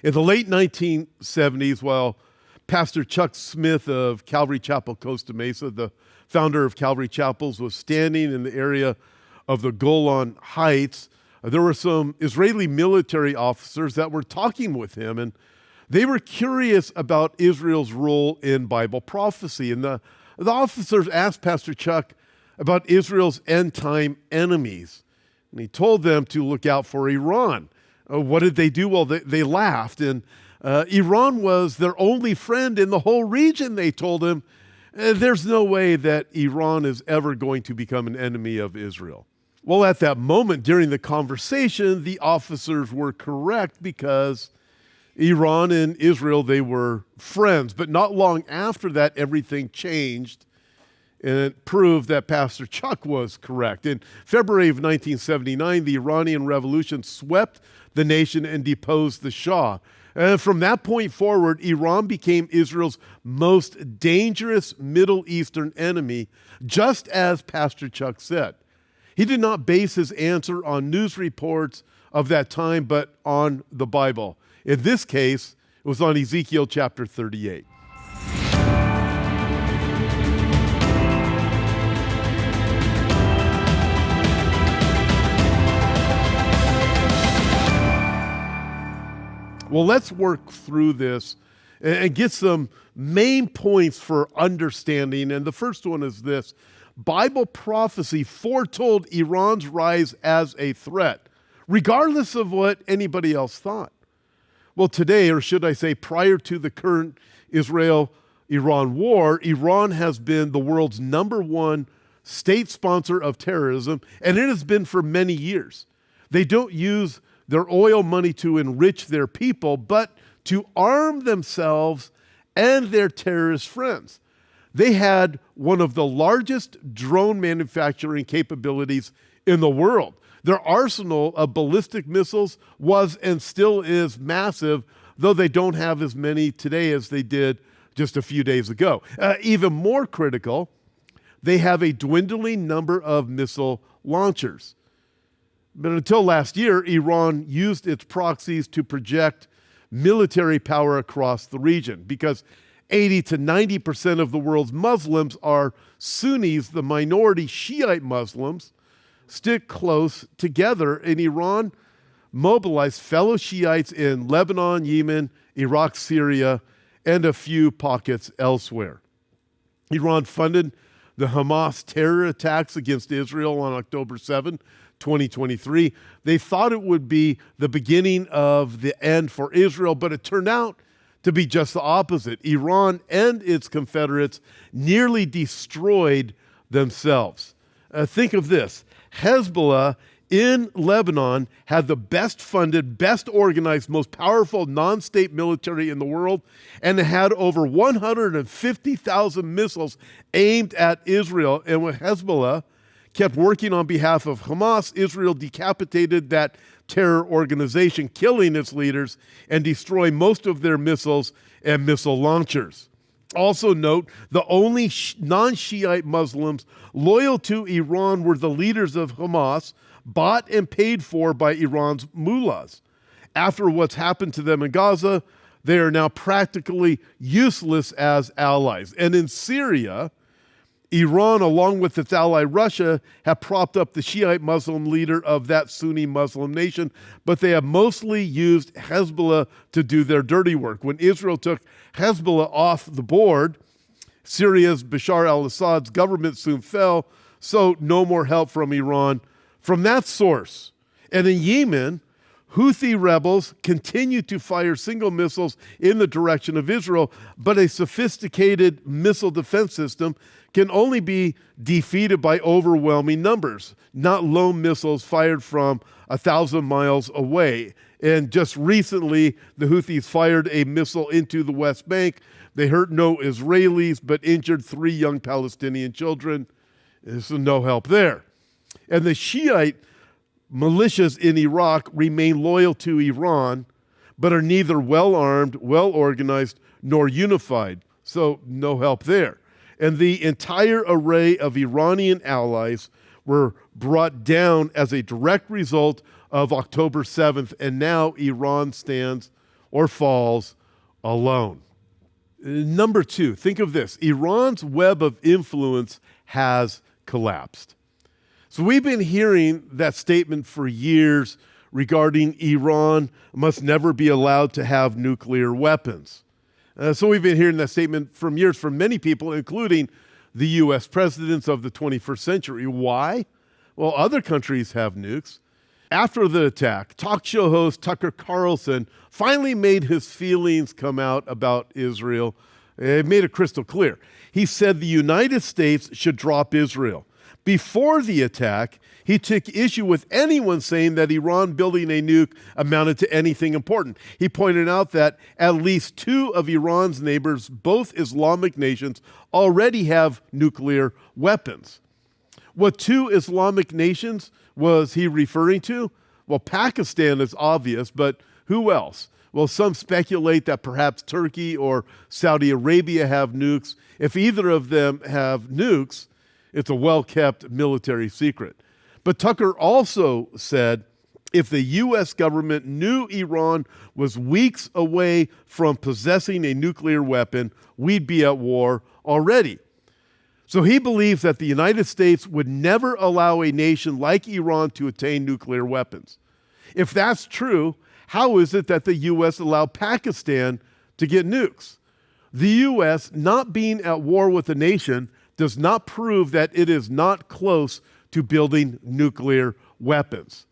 In the late 1970s, while Pastor Chuck Smith of Calvary Chapel, Costa Mesa, the founder of Calvary Chapels, was standing in the area of the Golan Heights, there were some Israeli military officers that were talking with him, and they were curious about Israel's role in Bible prophecy. And the officers asked Pastor Chuck about Israel's end-time enemies. And he told them to look out for Iran. What did they do? Well, they laughed. And Iran was their only friend in the whole region, they told him. There's no way that Iran is ever going to become an enemy of Israel. Well, at that moment during the conversation, the officers were correct because Iran and Israel, they were friends. But not long after that, everything changed, and it proved that Pastor Chuck was correct. In February of 1979, the Iranian Revolution swept the nation and deposed the Shah. And from that point forward, Iran became Israel's most dangerous Middle Eastern enemy, just as Pastor Chuck said. He did not base his answer on news reports of that time, but on the Bible. In this case, it was on Ezekiel chapter 38. Well, let's work through this and get some main points for understanding. And the first one is this: Bible prophecy foretold Iran's rise as a threat, regardless of what anybody else thought. Well, today, or should I say prior to the current Israel-Iran war, Iran has been the world's #1 state sponsor of terrorism, and it has been for many years. They don't use their oil money to enrich their people, but to arm themselves and their terrorist friends. They had one of the largest drone manufacturing capabilities in the world. Their arsenal of ballistic missiles was and still is massive, though they don't have as many today as they did just a few days ago. Even more critical, they have a dwindling number of missile launchers. But until last year, Iran used its proxies to project military power across the region because 80 to 90% of the world's Muslims are Sunnis. The minority Shiite Muslims stick close together, and Iran mobilized fellow Shiites in Lebanon, Yemen, Iraq, Syria, and a few pockets elsewhere. Iran funded the Hamas terror attacks against Israel on October 7, 2023. They thought it would be the beginning of the end for Israel, but it turned out to be just the opposite. Iran and its confederates nearly destroyed themselves. Think of this. Hezbollah in Lebanon had the best funded, best organized, most powerful non-state military in the world, and it had over 150,000 missiles aimed at Israel. And when Hezbollah kept working on behalf of Hamas, Israel decapitated that terror organization, killing its leaders and destroying most of their missiles and missile launchers. Also note, the only non-Shiite Muslims loyal to Iran were the leaders of Hamas, bought and paid for by Iran's mullahs. After what's happened to them in Gaza, they are now practically useless as allies. And in Syria, Iran, along with its ally Russia, have propped up the Shiite Muslim leader of that Sunni Muslim nation, but they have mostly used Hezbollah to do their dirty work. When Israel took Hezbollah off the board, Syria's Bashar al-Assad's government soon fell, so no more help from Iran from that source. And in Yemen, Houthi rebels continue to fire single missiles in the direction of Israel, but a sophisticated missile defense system can only be defeated by overwhelming numbers, not lone missiles fired from 1,000 miles away. And just recently, the Houthis fired a missile into the West Bank. They hurt no Israelis, but injured 3 young Palestinian children. There's no help there. And the Shiite militias in Iraq remain loyal to Iran, but are neither well-armed, well-organized, nor unified. So no help there. And the entire array of Iranian allies were brought down as a direct result of October 7th, and now Iran stands or falls alone. Number two, think of this. Iran's web of influence has collapsed. So we've been hearing that statement for years regarding Iran must never be allowed to have nuclear weapons. So we've been hearing that statement from years from many people, including the U.S. presidents of the 21st century. Why? Well, other countries have nukes. After the attack, talk show host Tucker Carlson finally made his feelings come out about Israel. It made it crystal clear. He said the United States should drop Israel. Before the attack, he took issue with anyone saying that Iran building a nuke amounted to anything important. He pointed out that at least two of Iran's neighbors, both Islamic nations, already have nuclear weapons. What two Islamic nations was he referring to? Well, Pakistan is obvious, but who else? Well, some speculate that perhaps Turkey or Saudi Arabia have nukes. If either of them have nukes, it's a well-kept military secret. But Tucker also said if the U.S. government knew Iran was weeks away from possessing a nuclear weapon, we'd be at war already. So he believes that the United States would never allow a nation like Iran to attain nuclear weapons. If that's true, how is it that the U.S. allowed Pakistan to get nukes? The U.S. not being at war with a nation does not prove that it is not close to building nuclear weapons.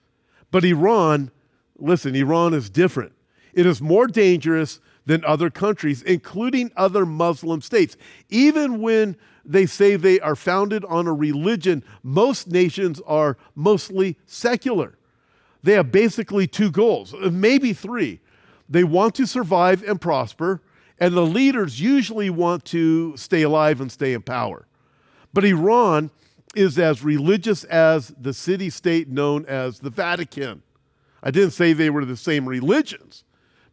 But Iran, listen, Iran is different. It is more dangerous than other countries, including other Muslim states. Even when they say they are founded on a religion, most nations are mostly secular. They have basically two goals, maybe three. They want to survive and prosper, and the leaders usually want to stay alive and stay in power. But Iran is as religious as the city-state known as the Vatican. I didn't say they were the same religions,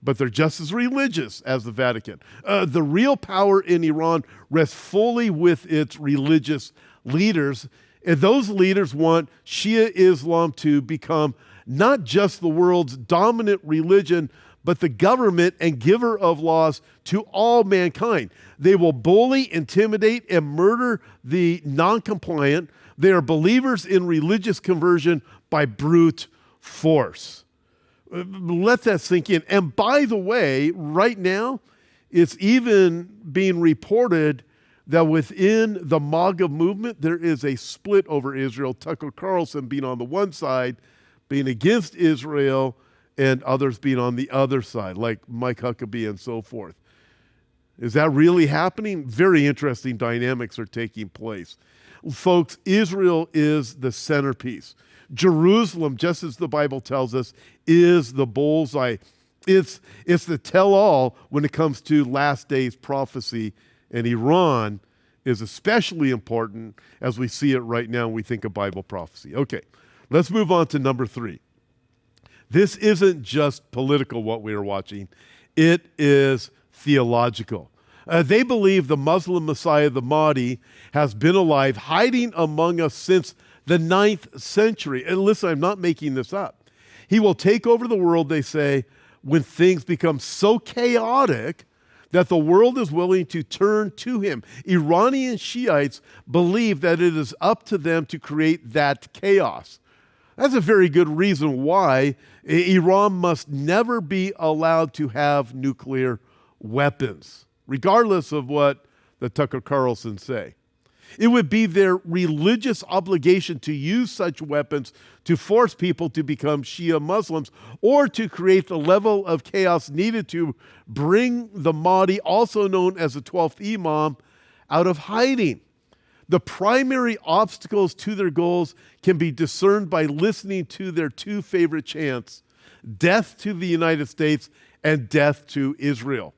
but they're just as religious as the Vatican. The real power in Iran rests fully with its religious leaders, and those leaders want Shia Islam to become not just the world's dominant religion, but the government and giver of laws to all mankind. They will bully, intimidate, and murder the non-compliant. They are believers in religious conversion by brute force. Let that sink in. And by the way, right now, it's even being reported that within the MAGA movement, there is a split over Israel. Tucker Carlson being on the one side, being against Israel, and others being on the other side, like Mike Huckabee and so forth. Is that really happening? Very interesting dynamics are taking place. Folks, Israel is the centerpiece. Jerusalem, just as the Bible tells us, is the bullseye. It's the tell-all when it comes to last days prophecy, and Iran is especially important as we see it right now when we think of Bible prophecy. Okay, let's move on to number three. This isn't just political, what we are watching. It is theological. They believe the Muslim Messiah, the Mahdi, has been alive, hiding among us since the 9th century. And listen, I'm not making this up. He will take over the world, they say, when things become so chaotic that the world is willing to turn to him. Iranian Shiites believe that it is up to them to create that chaos. That's a very good reason why Iran must never be allowed to have nuclear weapons, regardless of what the Tucker Carlson say. It would be their religious obligation to use such weapons to force people to become Shia Muslims or to create the level of chaos needed to bring the Mahdi, also known as the 12th Imam, out of hiding. The primary obstacles to their goals can be discerned by listening to their two favorite chants, death to the United States and death to Israel.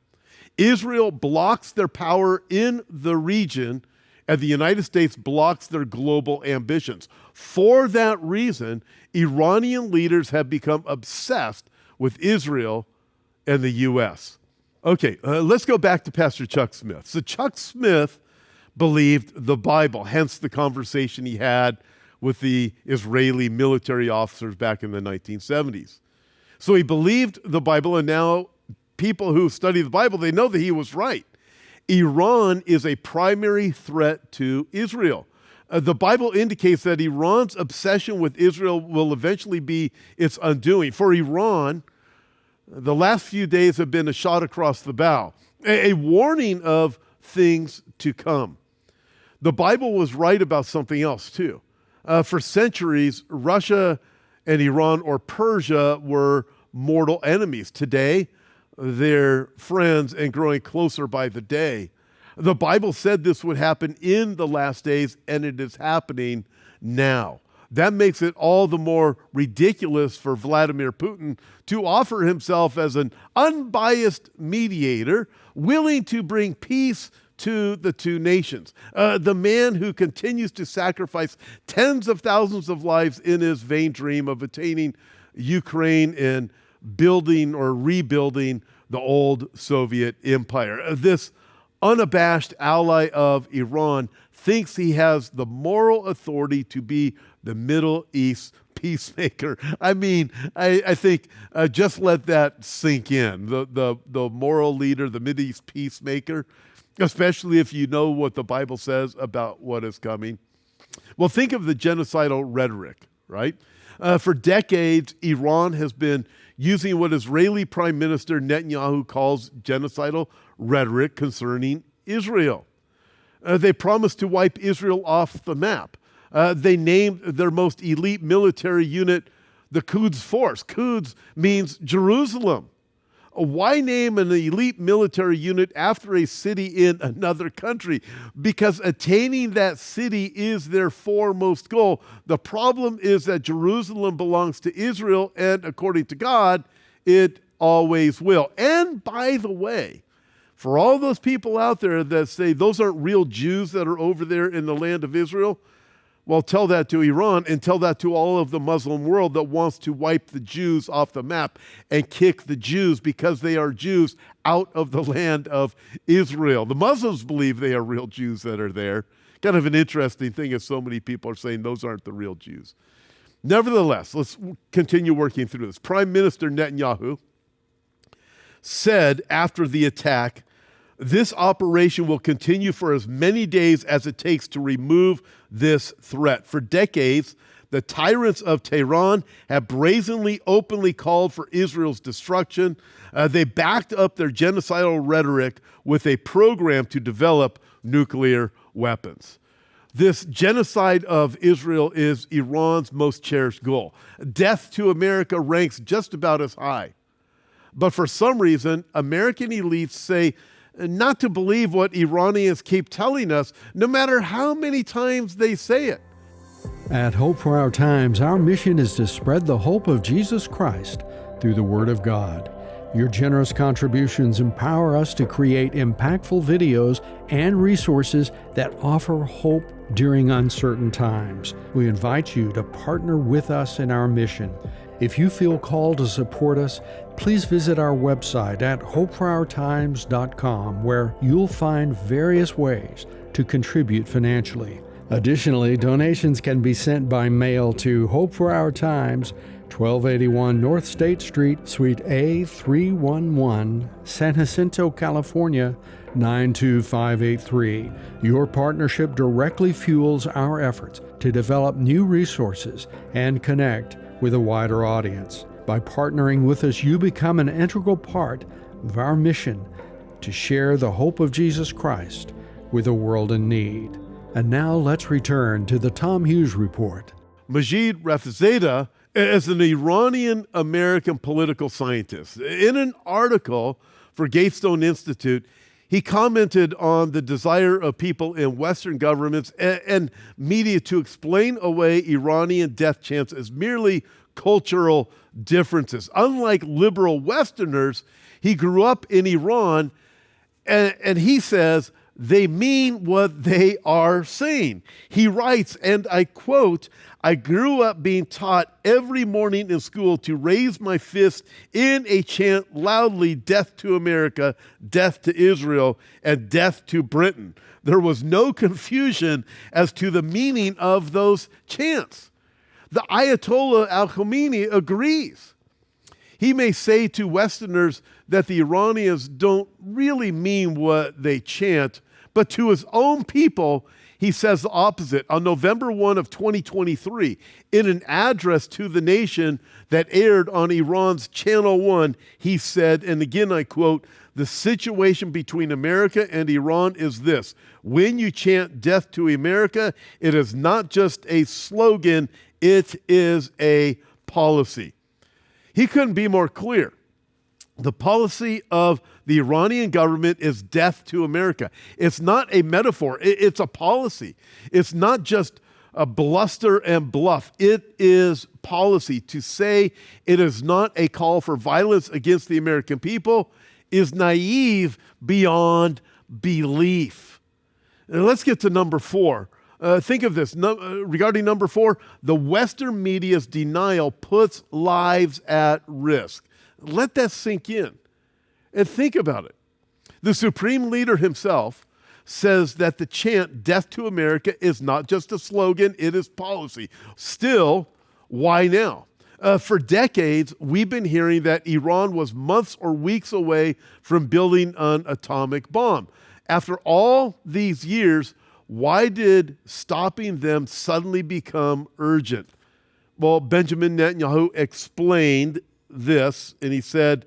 Israel blocks their power in the region, and the United States blocks their global ambitions. For that reason, Iranian leaders have become obsessed with Israel and the U.S. Okay, let's go back to Pastor Chuck Smith. So Chuck Smith believed the Bible, hence the conversation he had with the Israeli military officers back in the 1970s. So he believed the Bible, and now people who study the Bible, they know that he was right. Iran is a primary threat to Israel. The Bible indicates that Iran's obsession with Israel will eventually be its undoing. For Iran, the last few days have been a shot across the bow, a warning of things to come. The Bible was right about something else too. For centuries, Russia and Iran, or Persia, were mortal enemies. Today, they're friends and growing closer by the day. The Bible said this would happen in the last days, and it is happening now. That makes it all the more ridiculous for Vladimir Putin to offer himself as an unbiased mediator, willing to bring peace to the two nations. The man who continues to sacrifice tens of thousands of lives in his vain dream of attaining Ukraine and building or rebuilding the old Soviet empire. This unabashed ally of Iran thinks he has the moral authority to be the Middle East peacemaker. I mean, I think just let that sink in. The moral leader, the Middle East peacemaker, especially if you know what the Bible says about what is coming. Well, think of the genocidal rhetoric, right? For decades, Iran has been using what Israeli Prime Minister Netanyahu calls genocidal rhetoric concerning Israel. They promised to wipe Israel off the map. They named their most elite military unit the Quds Force. Quds means Jerusalem. Why name an elite military unit after a city in another country? Because attaining that city is their foremost goal. The problem is that Jerusalem belongs to Israel, and according to God, it always will. And by the way, for all those people out there that say those aren't real Jews that are over there in the land of Israel, well, tell that to Iran and tell that to all of the Muslim world that wants to wipe the Jews off the map and kick the Jews, because they are Jews, out of the land of Israel. The Muslims believe they are real Jews that are there. Kind of an interesting thing is so many people are saying those aren't the real Jews. Nevertheless, let's continue working through this. Prime Minister Netanyahu said after the attack, "This operation will continue for as many days as it takes to remove this threat." For decades, the tyrants of Tehran have brazenly, openly called for Israel's destruction. They backed up their genocidal rhetoric with a program to develop nuclear weapons. This genocide of Israel is Iran's most cherished goal. Death to America ranks just about as high. But for some reason, American elites say not to believe what Iranians keep telling us, no matter how many times they say it. At Hope for Our Times, our mission is to spread the hope of Jesus Christ through the Word of God. Your generous contributions empower us to create impactful videos and resources that offer hope during uncertain times. We invite you to partner with us in our mission. If you feel called to support us, please visit our website at hopeforourtimes.com, where you'll find various ways to contribute financially. Additionally, donations can be sent by mail to Hope for Our Times, 1281 North State Street, Suite A311, San Jacinto, California, 92583. Your partnership directly fuels our efforts to develop new resources and connect with a wider audience. By partnering with us, you become an integral part of our mission to share the hope of Jesus Christ with a world in need. And now let's return to the Tom Hughes Report. Majid Rafizadeh is an Iranian-American political scientist. In an article for Gatestone Institute, he commented on the desire of people in Western governments and media to explain away Iranian death chants as merely cultural differences. Unlike liberal Westerners, he grew up in Iran, and he says they mean what they are saying. He writes, and I quote, "I grew up being taught every morning in school to raise my fist in a chant loudly, death to America, death to Israel, and death to Britain. There was no confusion as to the meaning of those chants." The Ayatollah al-Khomeini agrees. He may say to Westerners that the Iranians don't really mean what they chant, but to his own people, he says the opposite. On November 1 of 2023, in an address to the nation that aired on Iran's Channel 1, he said, and again I quote, "The situation between America and Iran is this. When you chant death to America, it is not just a slogan, it is a policy." He couldn't be more clear. The policy of the Iranian government is death to America. It's not a metaphor. It's a policy. It's not just a bluster and bluff. It is policy. To say it is not a call for violence against the American people is naive beyond belief. And let's get to number 4. Think of this. Regarding number 4, the Western media's denial puts lives at risk. Let that sink in and think about it. The Supreme Leader himself says that the chant, "Death to America," is not just a slogan, it is policy. Still, why now? For decades, we've been hearing that Iran was months or weeks away from building an atomic bomb. After all these years, why did stopping them suddenly become urgent? Well, Benjamin Netanyahu explained this, and he said,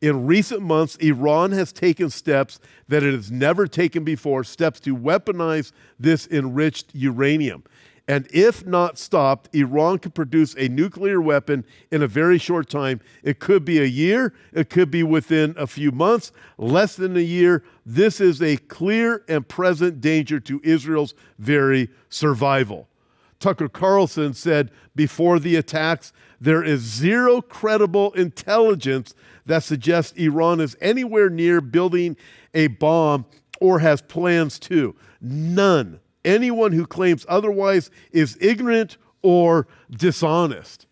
in recent months, Iran has taken steps that it has never taken before, steps to weaponize this enriched uranium. And if not stopped, Iran could produce a nuclear weapon in a very short time. It could be a year. It could be within a few months, less than a year. This is a clear and present danger to Israel's very survival. Tucker Carlson said before the attacks, there is zero credible intelligence that suggests Iran is anywhere near building a bomb or has plans to. None. Anyone who claims otherwise is ignorant or dishonest.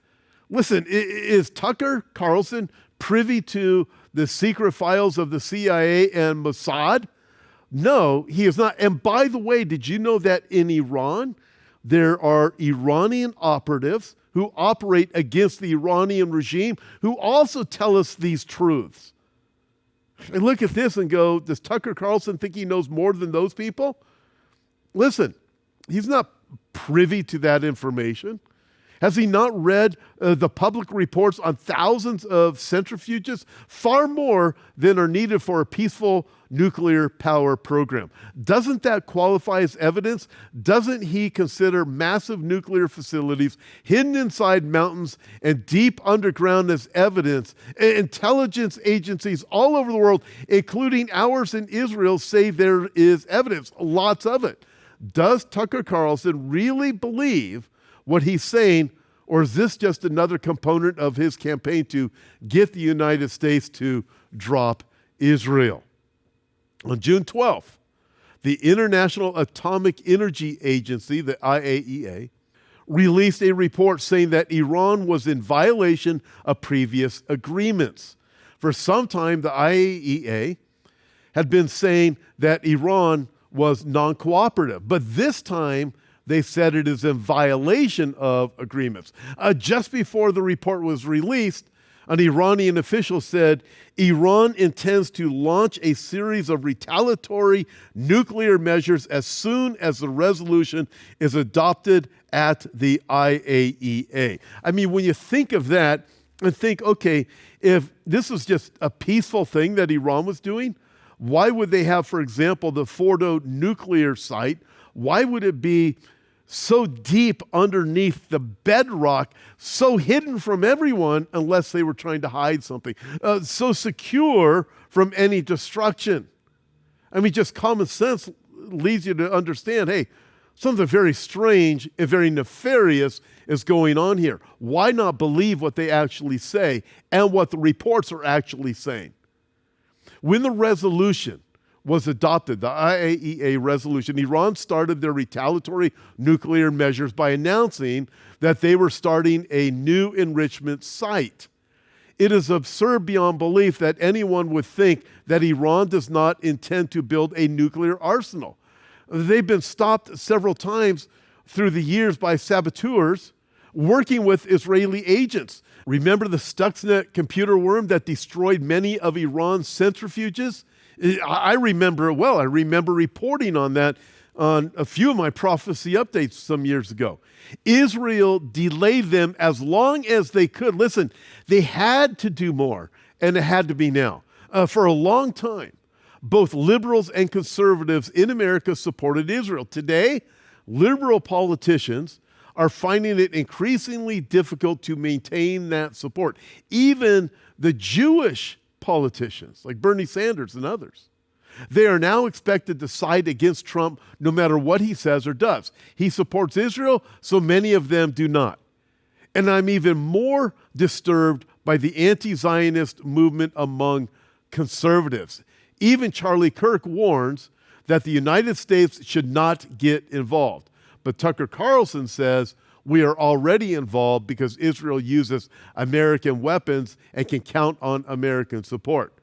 Listen, is Tucker Carlson privy to the secret files of the CIA and Mossad? No, he is not. And by the way, did you know that in Iran, there are Iranian operatives who operate against the Iranian regime who also tell us these truths? And look at this and go, does Tucker Carlson think he knows more than those people? Listen, he's not privy to that information. Has he not read the public reports on thousands of centrifuges? Far more than are needed for a peaceful nuclear power program. Doesn't that qualify as evidence? Doesn't he consider massive nuclear facilities hidden inside mountains and deep underground as evidence? Intelligence agencies all over the world, including ours in Israel, say there is evidence, lots of it. Does Tucker Carlson really believe what he's saying, or is this just another component of his campaign to get the United States to drop Israel? On June 12th, the International Atomic Energy Agency, the IAEA, released a report saying that Iran was in violation of previous agreements. For some time, the IAEA had been saying that Iran was non-cooperative, but this time they said it is in violation of agreements. Just before the report was released, an Iranian official said Iran intends to launch a series of retaliatory nuclear measures as soon as the resolution is adopted at the IAEA. I mean, when you think of that and think, okay, if this was just a peaceful thing that Iran was doing, why would they have, for example, the Fordo nuclear site? Why would it be so deep underneath the bedrock, so hidden from everyone unless they were trying to hide something, so secure from any destruction? I mean, just common sense leads you to understand, hey, something very strange and very nefarious is going on here. Why not believe what they actually say and what the reports are actually saying? When the resolution was adopted, the IAEA resolution, Iran started their retaliatory nuclear measures by announcing that they were starting a new enrichment site. It is absurd beyond belief that anyone would think that Iran does not intend to build a nuclear arsenal. They've been stopped several times through the years by saboteurs, working with Israeli agents. Remember the Stuxnet computer worm that destroyed many of Iran's centrifuges? I remember it well. I remember reporting on that on a few of my prophecy updates some years ago. Israel delayed them as long as they could. Listen, they had to do more, and it had to be now. For a long time, both liberals and conservatives in America supported Israel. Today, liberal politicians are finding it increasingly difficult to maintain that support. Even the Jewish politicians, like Bernie Sanders and others, they are now expected to side against Trump no matter what he says or does. He supports Israel, so many of them do not. And I'm even more disturbed by the anti-Zionist movement among conservatives. Even Charlie Kirk warns that the United States should not get involved. But Tucker Carlson says we are already involved because Israel uses American weapons and can count on American support.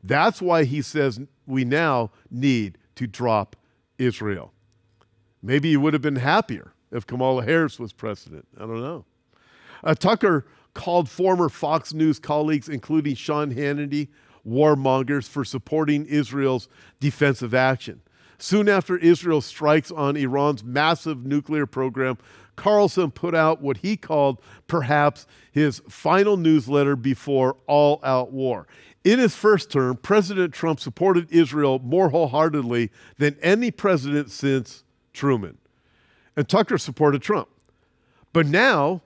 That's why he says we now need to drop Israel. Maybe he would have been happier if Kamala Harris was president. I don't know. Tucker called former Fox News colleagues, including Sean Hannity, warmongers for supporting Israel's defensive action. Soon after Israel strikes on Iran's massive nuclear program, Carlson put out what he called perhaps his final newsletter before all-out war. In his first term, President Trump supported Israel more wholeheartedly than any president since Truman. And Tucker supported Trump. But now,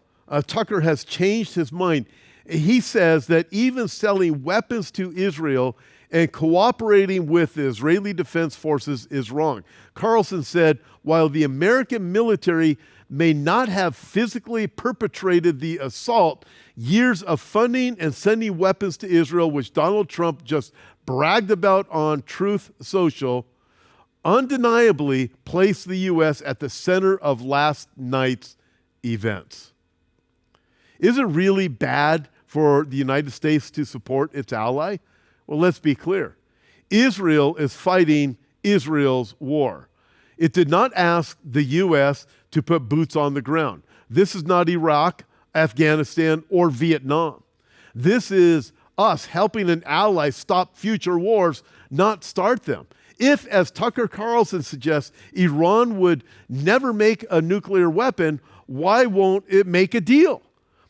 Tucker has changed his mind. He says that even selling weapons to Israel and cooperating with the Israeli Defense Forces is wrong. Carlson said, while the American military may not have physically perpetrated the assault, years of funding and sending weapons to Israel, which Donald Trump just bragged about on Truth Social, undeniably placed the U.S. at the center of last night's events. Is it really bad for the United States to support its ally? Well, let's be clear. Israel is fighting Israel's war. It did not ask the U.S. to put boots on the ground. This is not Iraq, Afghanistan, or Vietnam. This is us helping an ally stop future wars, not start them. If, as Tucker Carlson suggests, Iran would never make a nuclear weapon, why won't it make a deal?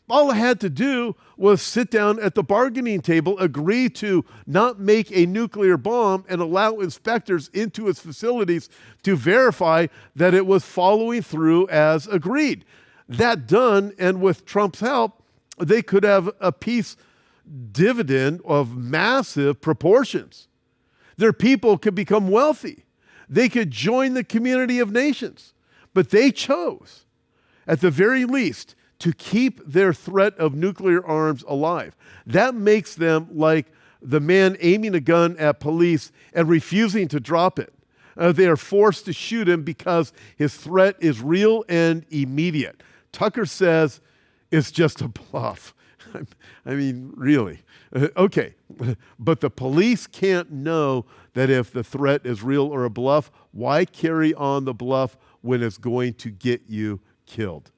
All it had to do was sit down at the bargaining table, agree to not make a nuclear bomb, and allow inspectors into its facilities to verify that it was following through as agreed. That done, and with Trump's help, they could have a peace dividend of massive proportions. Their people could become wealthy. They could join the community of nations. But they chose, at the very least, to keep their threat of nuclear arms alive. That makes them like the man aiming a gun at police and refusing to drop it. They are forced to shoot him because his threat is real and immediate. Tucker says it's just a bluff. I mean, really. Okay, but the police can't know that if the threat is real or a bluff. Why carry on the bluff when it's going to get you killed?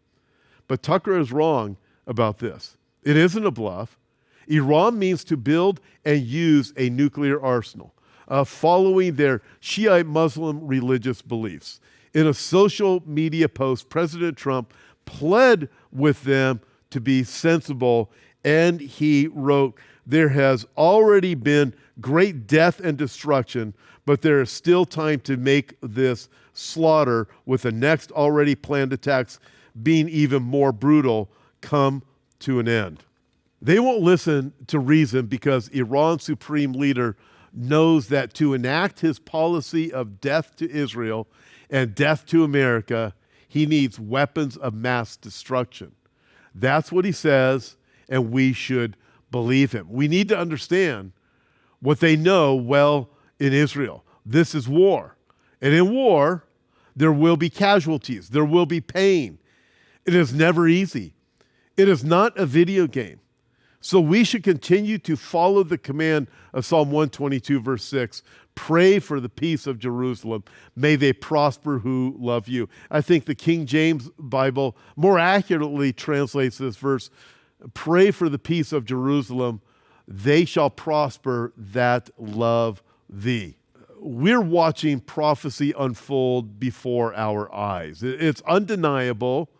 But Tucker is wrong about this. It isn't a bluff. Iran means to build and use a nuclear arsenal, following their Shiite Muslim religious beliefs. In a social media post, President Trump pled with them to be sensible, and he wrote, "There has already been great death and destruction, but there is still time to make this slaughter with the next already planned attacks being even more brutal come to an end." They won't listen to reason because Iran's supreme leader knows that to enact his policy of death to Israel and death to America, he needs weapons of mass destruction. That's what he says, and we should believe him. We need to understand what they know well in Israel. This is war. And in war, there will be casualties. There will be pain. It is never easy. It is not a video game. So we should continue to follow the command of Psalm 122, verse 6. Pray for the peace of Jerusalem. May they prosper who love you. I think the King James Bible more accurately translates this verse. Pray for the peace of Jerusalem. They shall prosper that love thee. We're watching prophecy unfold before our eyes. It's undeniable.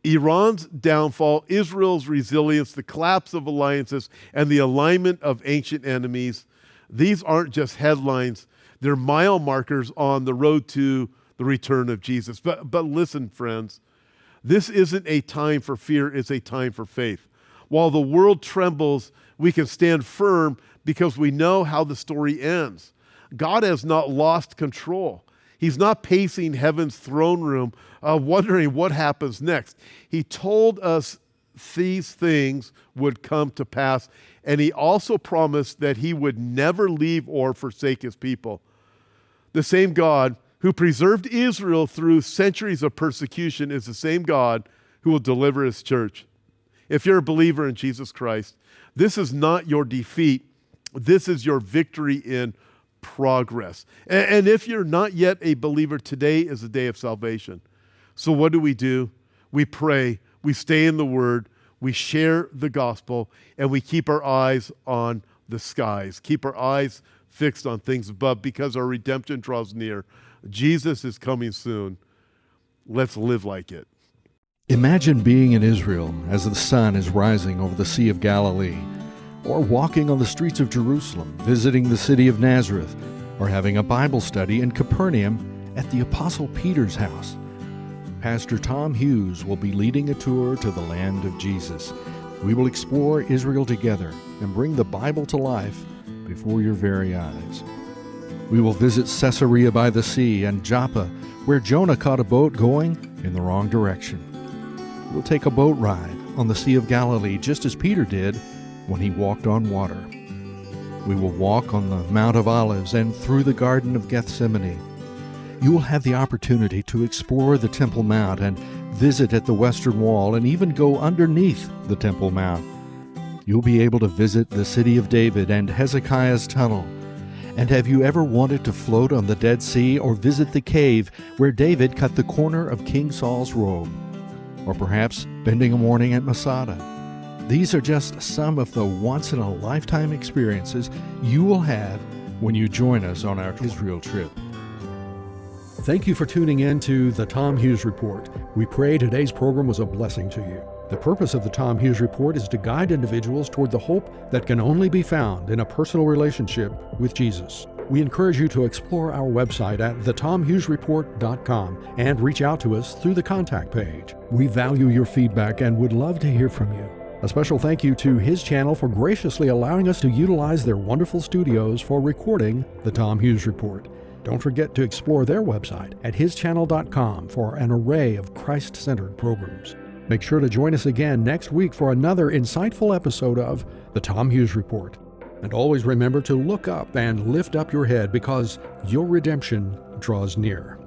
Iran's downfall, Israel's resilience, the collapse of alliances, and the alignment of ancient enemies. These aren't just headlines. They're mile markers on the road to the return of Jesus. But listen, friends, this isn't a time for fear. It's a time for faith. While the world trembles, we can stand firm because we know how the story ends. God has not lost control. He's not pacing heaven's throne room, wondering what happens next. He told us these things would come to pass, and he also promised that he would never leave or forsake his people. The same God who preserved Israel through centuries of persecution is the same God who will deliver his church. If you're a believer in Jesus Christ, this is not your defeat. This is your victory in progress. And if you're not yet a believer, today is the day of salvation. So what do? We pray, we stay in the Word, we share the gospel, and we keep our eyes on the skies. Keep our eyes fixed on things above because our redemption draws near. Jesus is coming soon. Let's live like it. Imagine being in Israel as the sun is rising over the Sea of Galilee, or walking on the streets of Jerusalem, visiting the city of Nazareth, or having a Bible study in Capernaum at the Apostle Peter's house. Pastor Tom Hughes will be leading a tour to the land of Jesus. We will explore Israel together and bring the Bible to life before your very eyes. We will visit Caesarea by the sea and Joppa, where Jonah caught a boat going in the wrong direction. We'll take a boat ride on the Sea of Galilee, just as Peter did when he walked on water. We will walk on the Mount of Olives and through the Garden of Gethsemane. You will have the opportunity to explore the Temple Mount and visit at the Western Wall and even go underneath the Temple Mount. You'll be able to visit the City of David and Hezekiah's tunnel. And have you ever wanted to float on the Dead Sea or visit the cave where David cut the corner of King Saul's robe? Or perhaps spending a morning at Masada? These are just some of the once-in-a-lifetime experiences you will have when you join us on our Israel trip. Thank you for tuning in to the Tom Hughes Report. We pray today's program was a blessing to you. The purpose of the Tom Hughes Report is to guide individuals toward the hope that can only be found in a personal relationship with Jesus. We encourage you to explore our website at thetomhughesreport.com and reach out to us through the contact page. We value your feedback and would love to hear from you. A special thank you to his channel for graciously allowing us to utilize their wonderful studios for recording the Tom Hughes Report. Don't forget to explore their website at hischannel.com for an array of Christ-centered programs. Make sure to join us again next week for another insightful episode of the Tom Hughes Report. And always remember to look up and lift up your head because your redemption draws near.